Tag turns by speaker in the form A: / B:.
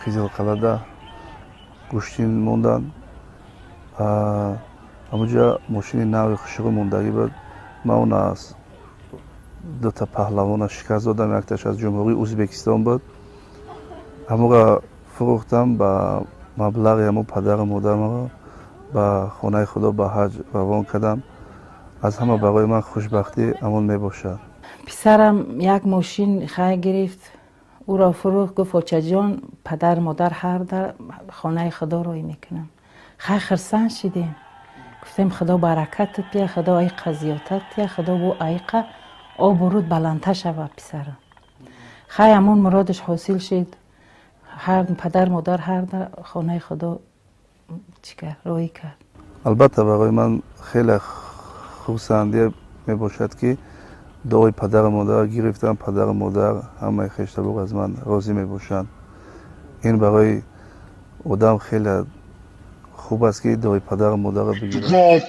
A: Qizilqal'ada go'shtin mondan همونجا ماشین نوی خشقی موندگی بود. من اون از دو تا پهلوان شکست دادم. یکتاش از جمهوری ازبکستان بود. همون فروختم با مبلغ همون پدر مادرم با خانه خدا به حج روان کردم. از همه برای من خوشبختی همون میباشد.
B: پسرم یک ماشین خواهی گرفت، او را فروخت. گفت آچه جان پدر مادر هر در خانه خدا روی میکنم. خیلی خرسند شدیم. گفتیم خدا برکتت بیا، خدا ایقا زیادت بیا، خدا بو ایقا آب و رود بلندتر شود پسرم. خیلی همون مرادش حاصل شد. هر پدر مادر هر در خانه خدا چیکار روی کرد.
A: البته برای من خیلی خرسندی میباشد که دعای پدر مادر گرفتم. پدر مادر همه خیشتبوق از من راضی میباشند. این برای آدم خیلی خوب است که دعای پدر مادر بگیرد.